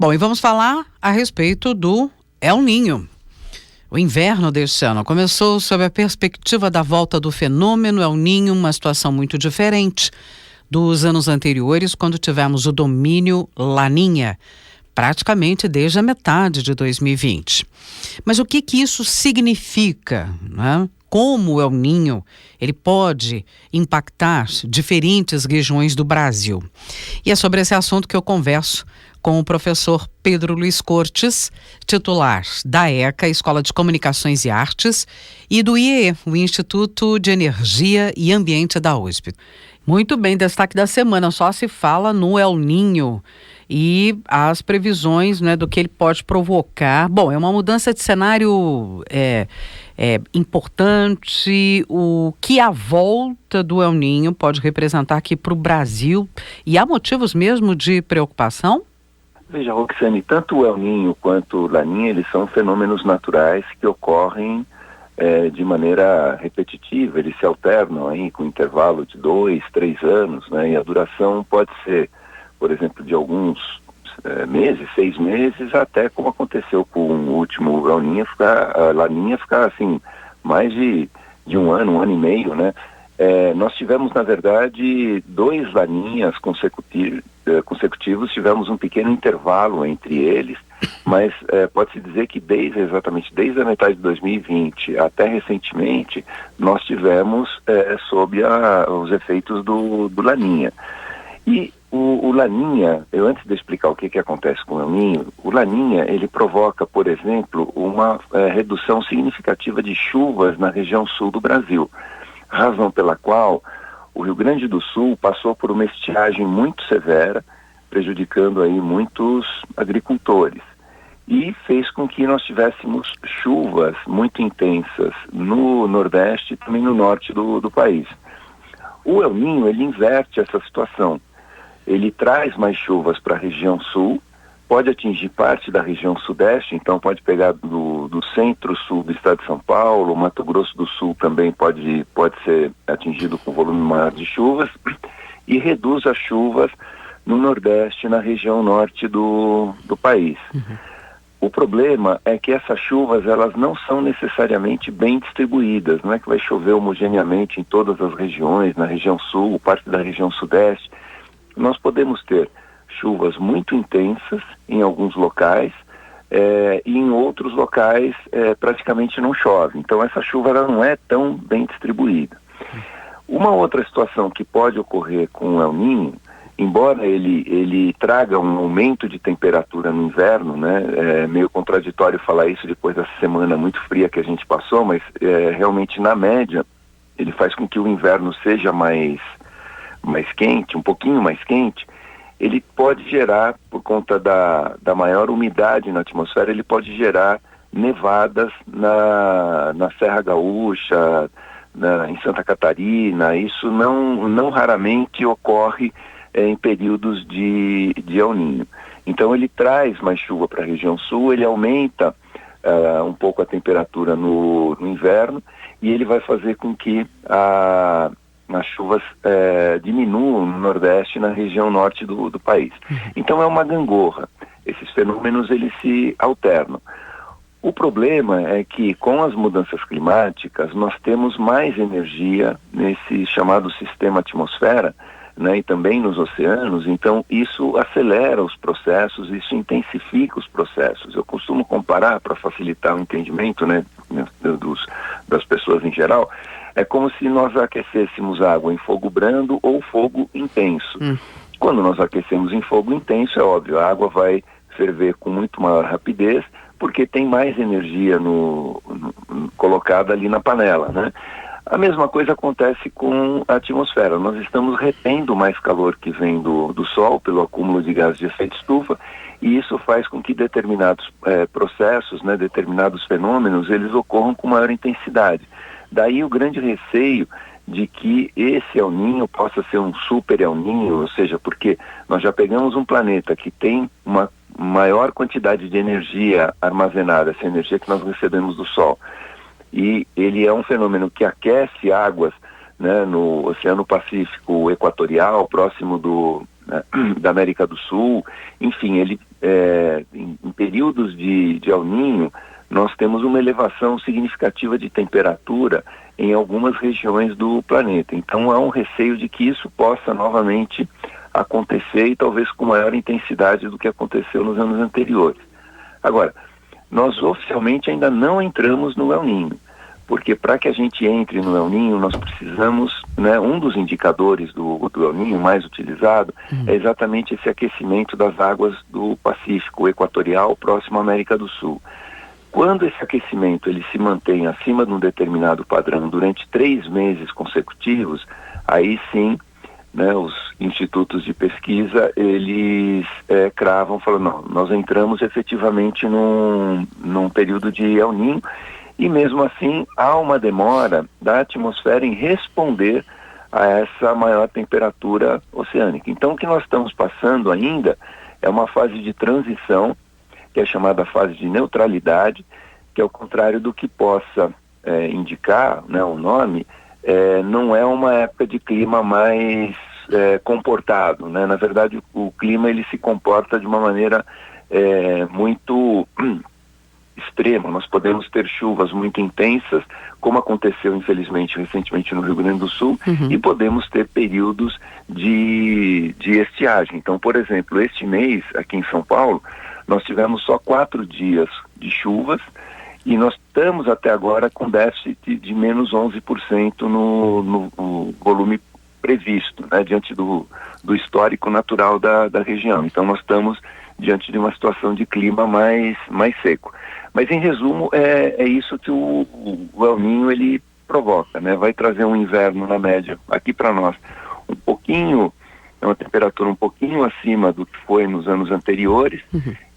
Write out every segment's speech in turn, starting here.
Bom, e vamos falar a respeito do El Niño. O inverno deste ano começou sob a perspectiva da volta do fenômeno El Niño, uma situação muito diferente dos anos anteriores, quando tivemos o domínio Laninha, praticamente desde a metade de 2020. Mas o que isso significa, né? Como o El Niño ele pode impactar diferentes regiões do Brasil? E é sobre esse assunto que eu converso com o professor Pedro Luiz Cortes, titular da ECA, Escola de Comunicações e Artes, e do IEE, o Instituto de Energia e Ambiente da USP. Muito bem, destaque da semana, só se fala no El Niño e as previsões, né, do que ele pode provocar. Bom, é uma mudança de cenário importante, o que a volta do El Niño pode representar aqui para o Brasil, e há motivos mesmo de preocupação? Veja, Roxane, tanto o El Niño quanto o Laninha, eles são fenômenos naturais que ocorrem de maneira repetitiva, eles se alternam aí com intervalo de 2, 3 anos, né? E a duração pode ser, por exemplo, de alguns meses, 6 meses, até como aconteceu com o último El Niño, a Laninha ficar assim, mais de 1 ano e meio, né? Nós tivemos, na verdade, 2 Laninhas consecutivos, tivemos um pequeno intervalo entre eles, mas pode-se dizer que exatamente desde a metade de 2020 até recentemente, nós tivemos sob os efeitos do Laninha. E o Laninha, antes de explicar o que acontece com o El Niño, o Laninha, ele provoca, por exemplo, uma redução significativa de chuvas na região sul do Brasil, razão pela qual o Rio Grande do Sul passou por uma estiagem muito severa, prejudicando aí muitos agricultores, e fez com que nós tivéssemos chuvas muito intensas no Nordeste e também no Norte do país. O El Niño, ele inverte essa situação. Ele traz mais chuvas para a região sul, pode atingir parte da região sudeste, então pode pegar do centro-sul do estado de São Paulo, o Mato Grosso do Sul também pode ser atingido com volume maior de chuvas, e reduz as chuvas no Nordeste, na região norte do país. Uhum. O problema é que essas chuvas, elas não são necessariamente bem distribuídas, não é que vai chover homogeneamente em todas as regiões, na região sul, parte da região sudeste. Nós podemos ter chuvas muito intensas em alguns locais e em outros locais praticamente não chove. Então essa chuva ela não é tão bem distribuída. Uma outra situação que pode ocorrer com o El Niño, embora ele traga um aumento de temperatura no inverno, né? É meio contraditório falar isso depois dessa semana muito fria que a gente passou, mas realmente na média ele faz com que o inverno seja mais quente, um pouquinho mais quente. Ele pode gerar, por conta da maior umidade na atmosfera, ele pode gerar nevadas na Serra Gaúcha, em Santa Catarina. Isso não raramente ocorre em períodos de El Niño. Então ele traz mais chuva para a região sul, ele aumenta um pouco a temperatura no inverno, e ele vai fazer com que as chuvas diminuam no Nordeste e na região norte do país. Então é uma gangorra. Esses fenômenos eles se alternam. O problema é que com as mudanças climáticas nós temos mais energia nesse chamado sistema atmosfera, né, e também nos oceanos. Então isso acelera os processos, isso intensifica os processos. Eu costumo comparar, para facilitar o entendimento, né, das pessoas em geral, é como se nós aquecêssemos água em fogo brando ou fogo intenso. Quando nós aquecemos em fogo intenso, é óbvio, a água vai ferver com muito maior rapidez, porque tem mais energia colocada ali na panela, né? A mesma coisa acontece com a atmosfera. Nós estamos retendo mais calor que vem do Sol pelo acúmulo de gases de efeito estufa, e isso faz com que determinados processos, né, determinados fenômenos, eles ocorram com maior intensidade. Daí o grande receio de que esse El Niño possa ser um super El Niño, ou seja, porque nós já pegamos um planeta que tem uma maior quantidade de energia armazenada, essa energia que nós recebemos do Sol, e ele é um fenômeno que aquece águas, né, no Oceano Pacífico Equatorial, próximo né, da América do Sul. Enfim, ele em períodos de El Niño, nós temos uma elevação significativa de temperatura em algumas regiões do planeta. Então há um receio de que isso possa novamente acontecer e talvez com maior intensidade do que aconteceu nos anos anteriores. Agora, nós oficialmente ainda não entramos no El Niño, porque para que a gente entre no El Niño, nós precisamos, né, um dos indicadores do El Niño mais utilizado é exatamente esse aquecimento das águas do Pacífico Equatorial próximo à América do Sul. Quando esse aquecimento ele se mantém acima de um determinado padrão durante 3 meses consecutivos, aí sim, né, os institutos de pesquisa, eles cravam, falam, não, nós entramos efetivamente num período de El Niño, e mesmo assim há uma demora da atmosfera em responder a essa maior temperatura oceânica. Então o que nós estamos passando ainda é uma fase de transição, que é chamada fase de neutralidade, que ao contrário do que possa indicar, né, o nome, não é uma época de clima mais comportado, né? Na verdade, o clima ele se comporta de uma maneira muito extrema. Nós podemos ter chuvas muito intensas, como aconteceu, infelizmente, recentemente no Rio Grande do Sul, e podemos ter períodos de estiagem. Então, por exemplo, este mês, aqui em São Paulo, nós tivemos só 4 dias de chuvas e nós estamos até agora com déficit de menos 11% no volume previsto, né, diante do histórico natural da região. Então nós estamos diante de uma situação de clima mais seco. Mas em resumo, é isso que o El Niño ele provoca, né? Vai trazer um inverno na média aqui para nós um pouquinho, uma temperatura um pouquinho acima do que foi nos anos anteriores,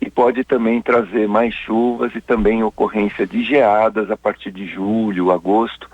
e pode também trazer mais chuvas e também ocorrência de geadas a partir de julho, agosto,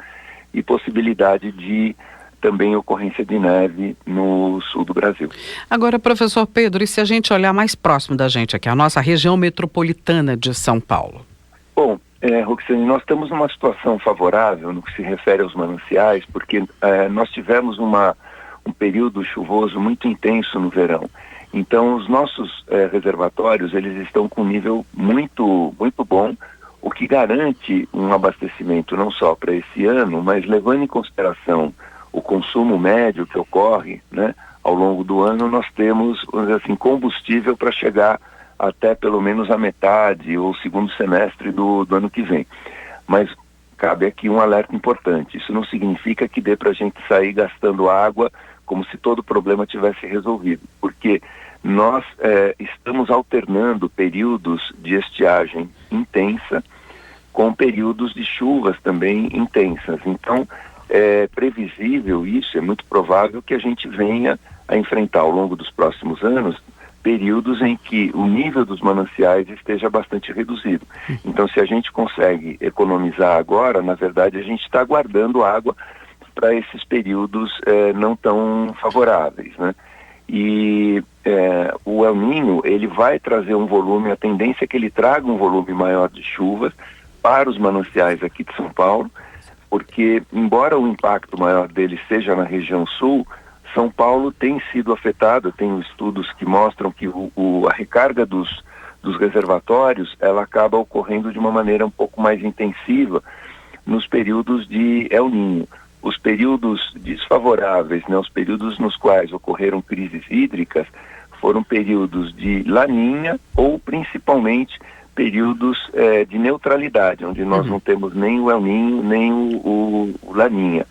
e possibilidade de também ocorrência de neve no sul do Brasil. Agora, professor Pedro, e se a gente olhar mais próximo da gente aqui, a nossa região metropolitana de São Paulo? Bom, Roxane, nós estamos numa situação favorável no que se refere aos mananciais, porque nós tivemos um período chuvoso muito intenso no verão. Então, os nossos reservatórios, eles estão com um nível muito, muito bom, o que garante um abastecimento não só para esse ano, mas levando em consideração o consumo médio que ocorre, né, ao longo do ano, nós temos, vamos dizer assim, combustível para chegar até pelo menos a metade ou segundo semestre do ano que vem. Mas cabe aqui um alerta importante. Isso não significa que dê para a gente sair gastando água como se todo o problema tivesse resolvido, porque nós estamos alternando períodos de estiagem intensa com períodos de chuvas também intensas. Então, é previsível isso, é muito provável que a gente venha a enfrentar ao longo dos próximos anos períodos em que o nível dos mananciais esteja bastante reduzido. Então, se a gente consegue economizar agora, na verdade, a gente está guardando água para esses períodos não tão favoráveis, né? E o El Niño, ele vai trazer um volume, a tendência é que ele traga um volume maior de chuvas para os mananciais aqui de São Paulo, porque, embora o impacto maior dele seja na região sul, São Paulo tem sido afetado. Tem estudos que mostram que a recarga dos reservatórios, ela acaba ocorrendo de uma maneira um pouco mais intensiva nos períodos de El Niño. Os períodos desfavoráveis, né, os períodos nos quais ocorreram crises hídricas, foram períodos de Laninha ou principalmente períodos de neutralidade, onde nós não temos nem o El Niño, nem o Laninha.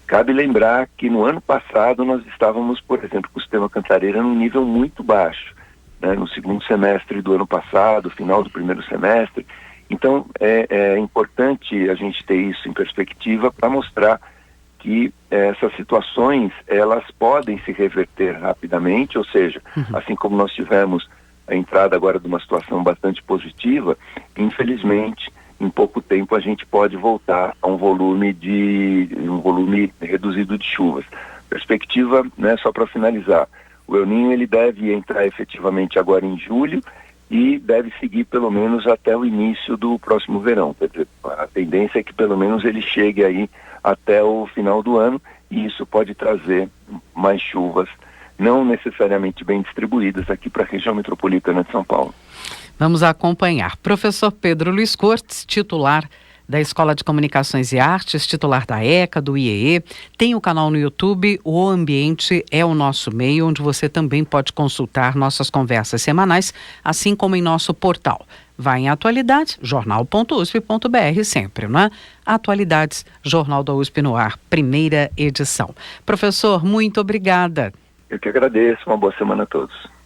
Cabe lembrar que no ano passado nós estávamos, por exemplo, com o sistema Cantareira num nível muito baixo, né, no segundo semestre do ano passado, final do primeiro semestre. Então é importante a gente ter isso em perspectiva para mostrar que essas situações elas podem se reverter rapidamente, ou seja, assim como nós tivemos a entrada agora de uma situação bastante positiva, infelizmente, em pouco tempo a gente pode voltar a um volume reduzido de chuvas. Perspectiva, né, só para finalizar, o El Niño ele deve entrar efetivamente agora em julho e deve seguir pelo menos até o início do próximo verão. Quer dizer, a tendência é que pelo menos ele chegue aí até o final do ano, e isso pode trazer mais chuvas não necessariamente bem distribuídas aqui para a região metropolitana de São Paulo. Vamos acompanhar. Professor Pedro Luiz Cortes, titular da Escola de Comunicações e Artes, titular da ECA, do IEE. Tem o canal no YouTube, O Ambiente é o Nosso Meio, onde você também pode consultar nossas conversas semanais, assim como em nosso portal. Vai em Atualidades, jornal.usp.br sempre, não é? Atualidades, Jornal da USP no Ar, primeira edição. Professor, muito obrigada. Eu que agradeço, uma boa semana a todos.